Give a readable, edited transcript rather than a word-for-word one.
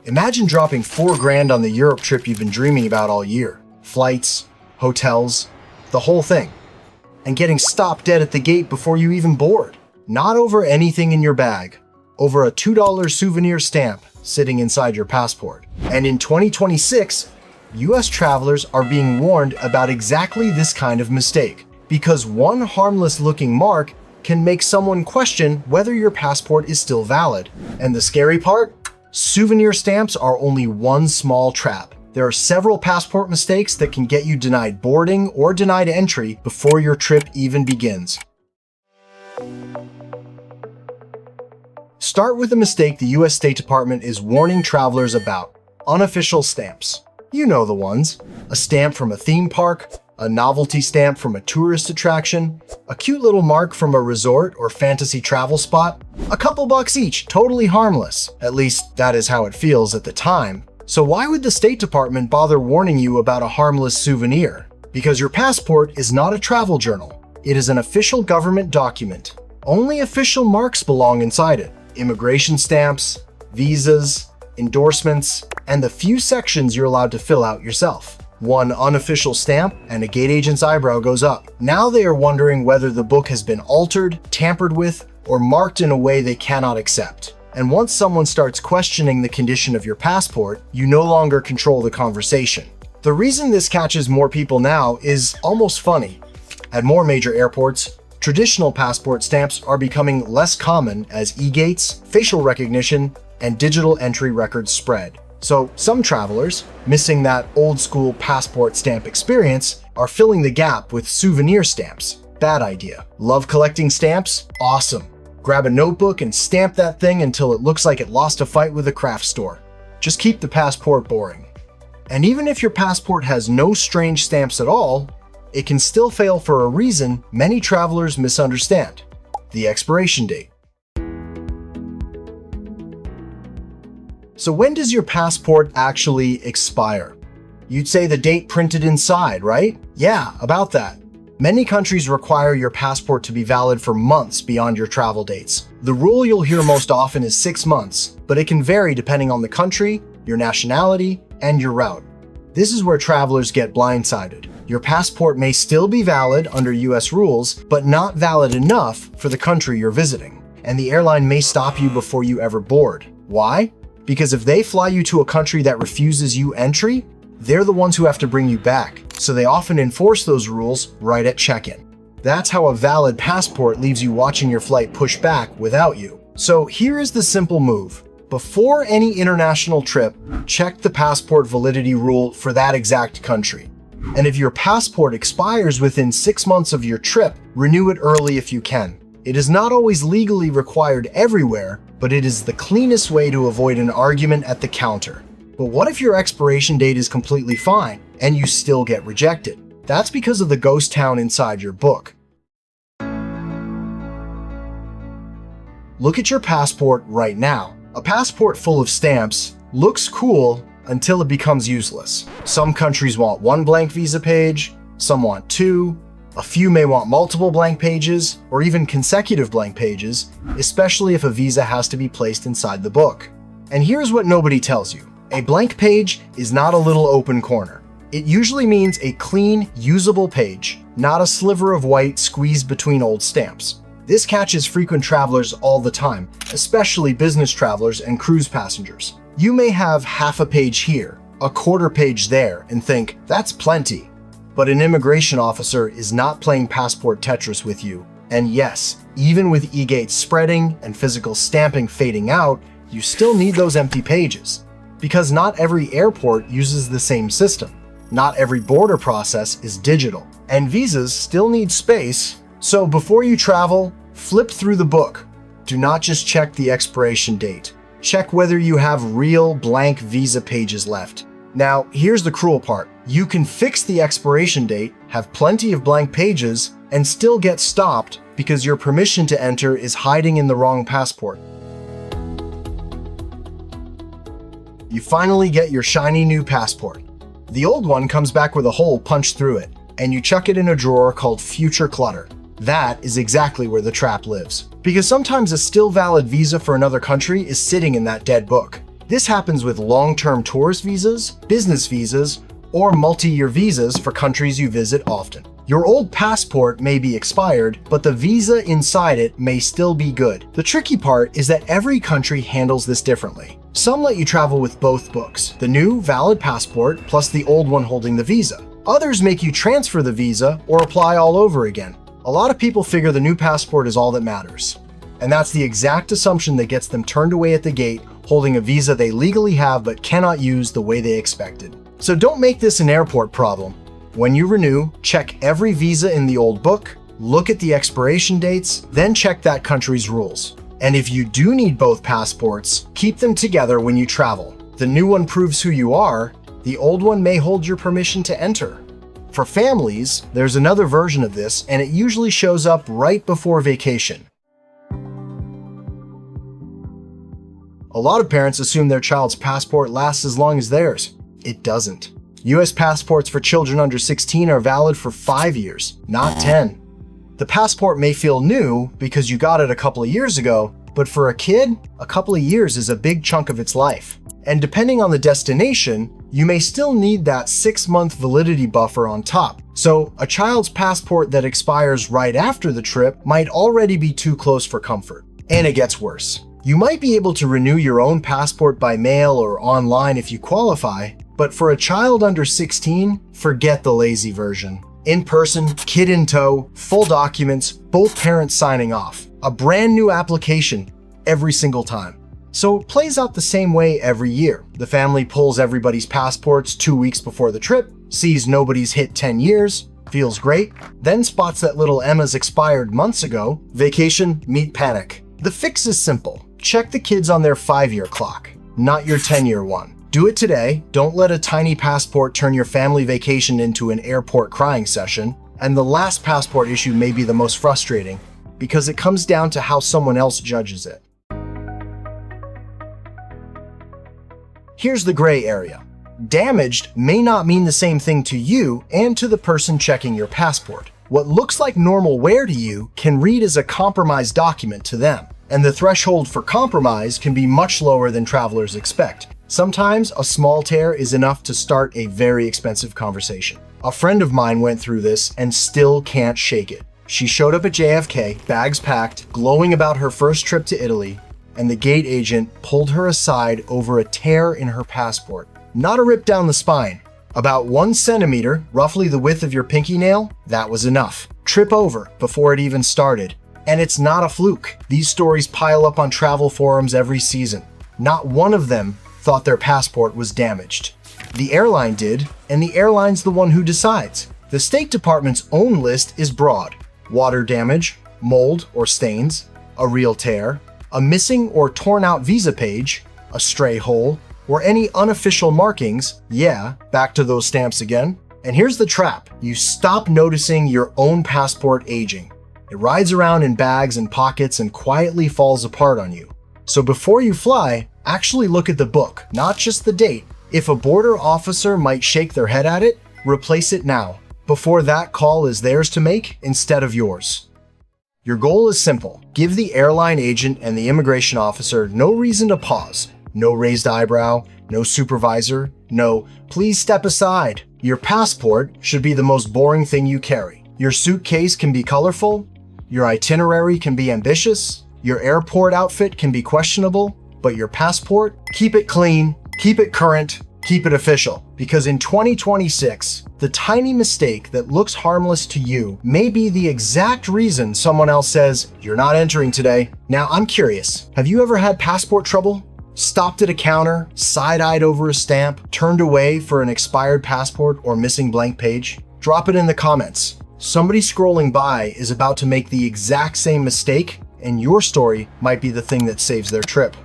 Imagine dropping $4 grand on the Europe trip you've been dreaming about all year. Flights, hotels, the whole thing. And getting stopped dead at the gate before you even board. Not over anything in your bag, over a $2 souvenir stamp sitting inside your passport. And in 2026, US travelers are being warned about exactly this kind of mistake, because one harmless looking mark can make someone question whether your passport is still valid. And the scary part? Souvenir stamps are only one small trap. There are several passport mistakes that can get you denied boarding or denied entry before your trip even begins. Start with a mistake the US State Department is warning travelers about: unofficial stamps. You know the ones. A stamp from a theme park, a novelty stamp from a tourist attraction, a cute little mark from a resort or fantasy travel spot. A couple bucks each, totally harmless. At least that is how it feels at the time. So why would the State Department bother warning you about a harmless souvenir? Because your passport is not a travel journal. It is an official government document. Only official marks belong inside it. Immigration stamps, visas, endorsements, and the few sections you're allowed to fill out yourself. One unofficial stamp and a gate agent's eyebrow goes up. Now they are wondering whether the book has been altered, tampered with, or marked in a way they cannot accept. And once someone starts questioning the condition of your passport, you no longer control the conversation. The reason this catches more people now is almost funny. At more major airports, traditional passport stamps are becoming less common as e-gates, facial recognition, and digital entry records spread. So some travelers, missing that old-school passport stamp experience, are filling the gap with souvenir stamps. Bad idea. Love collecting stamps? Awesome. Grab a notebook and stamp that thing until it looks like it lost a fight with a craft store. Just keep the passport boring. And even if your passport has no strange stamps at all, it can still fail for a reason many travelers misunderstand: the expiration date. So when does your passport actually expire? You'd say the date printed inside, right? Yeah, about that. Many countries require your passport to be valid for months beyond your travel dates. The rule you'll hear most often is 6 months, but it can vary depending on the country, your nationality, and your route. This is where travelers get blindsided. Your passport may still be valid under US rules, but not valid enough for the country you're visiting. And the airline may stop you before you ever board. Why? Because if they fly you to a country that refuses you entry, they're the ones who have to bring you back. So they often enforce those rules right at check-in. That's how a valid passport leaves you watching your flight push back without you. So here is the simple move. Before any international trip, check the passport validity rule for that exact country. And if your passport expires within 6 months of your trip, renew it early if you can. It is not always legally required everywhere, but it is the cleanest way to avoid an argument at the counter. But what if your expiration date is completely fine and you still get rejected? That's because of the ghost town inside your book. Look at your passport right now. A passport full of stamps looks cool until it becomes useless. Some countries want 1 blank visa page, some want 2, a few may want multiple blank pages, or even consecutive blank pages, especially if a visa has to be placed inside the book. And here's what nobody tells you. A blank page is not a little open corner. It usually means a clean, usable page, not a sliver of white squeezed between old stamps. This catches frequent travelers all the time, especially business travelers and cruise passengers. You may have half a page here, a quarter page there, and think, that's plenty. But an immigration officer is not playing passport Tetris with you. And yes, even with e-gates spreading and physical stamping fading out, you still need those empty pages. Because not every airport uses the same system. Not every border process is digital. And visas still need space. So before you travel, flip through the book. Do not just check the expiration date. Check whether you have real blank visa pages left. Now, here's the cruel part. You can fix the expiration date, have plenty of blank pages, and still get stopped because your permission to enter is hiding in the wrong passport. You finally get your shiny new passport. The old one comes back with a hole punched through it, and you chuck it in a drawer called future clutter. That is exactly where the trap lives. Because sometimes a still valid visa for another country is sitting in that dead book. This happens with long-term tourist visas, business visas, or multi-year visas for countries you visit often. Your old passport may be expired, but the visa inside it may still be good. The tricky part is that every country handles this differently. Some let you travel with both books, the new valid passport plus the old one holding the visa. Others make you transfer the visa or apply all over again. A lot of people figure the new passport is all that matters. And that's the exact assumption that gets them turned away at the gate, holding a visa they legally have but cannot use the way they expected. So don't make this an airport problem. When you renew, check every visa in the old book, look at the expiration dates, then check that country's rules. And if you do need both passports, keep them together when you travel. The new one proves who you are, the old one may hold your permission to enter. For families, there's another version of this, and it usually shows up right before vacation. A lot of parents assume their child's passport lasts as long as theirs. It doesn't. US passports for children under 16 are valid for 5 years, not 10. The passport may feel new because you got it a couple of years ago, but for a kid, a couple of years is a big chunk of its life. And depending on the destination, you may still need that 6-month validity buffer on top. So a child's passport that expires right after the trip might already be too close for comfort. And it gets worse. You might be able to renew your own passport by mail or online if you qualify, but for a child under 16, forget the lazy version. In person, kid in tow, full documents, both parents signing off. A brand new application every single time. So it plays out the same way every year. The family pulls everybody's passports 2 weeks before the trip, sees nobody's hit 10 years, feels great, then spots that little Emma's expired months ago. Vacation, meet panic. The fix is simple. Check the kids on their 5-year clock, not your 10-year one. Do it today. Don't let a tiny passport turn your family vacation into an airport crying session. And the last passport issue may be the most frustrating because it comes down to how someone else judges it. Here's the gray area. Damaged may not mean the same thing to you and to the person checking your passport. What looks like normal wear to you can read as a compromised document to them. And the threshold for compromise can be much lower than travelers expect. Sometimes a small tear is enough to start a very expensive conversation. A friend of mine went through this and still can't shake it. She showed up at JFK, bags packed, glowing about her first trip to Italy, and the gate agent pulled her aside over a tear in her passport. Not a rip down the spine. About 1 centimeter, roughly the width of your pinky nail, that was enough. Trip over before it even started. And it's not a fluke. These stories pile up on travel forums every season. Not one of them thought their passport was damaged. The airline did, and the airline's the one who decides. The State Department's own list is broad. Water damage, mold or stains, a real tear, a missing or torn out visa page, a stray hole, or any unofficial markings. Yeah, back to those stamps again. And here's the trap. You stop noticing your own passport aging. It rides around in bags and pockets and quietly falls apart on you. So before you fly, actually look at the book, not just the date. If a border officer might shake their head at it, replace it now, before that call is theirs to make instead of yours. Your goal is simple. Give the airline agent and the immigration officer no reason to pause. No raised eyebrow, no supervisor, no, please step aside. Your passport should be the most boring thing you carry. Your suitcase can be colorful. Your itinerary can be ambitious, your airport outfit can be questionable, but your passport, keep it clean, keep it current, keep it official. Because in 2026, the tiny mistake that looks harmless to you may be the exact reason someone else says, you're not entering today. Now, I'm curious, have you ever had passport trouble? Stopped at a counter, side-eyed over a stamp, turned away for an expired passport or missing blank page? Drop it in the comments. Somebody scrolling by is about to make the exact same mistake, and your story might be the thing that saves their trip.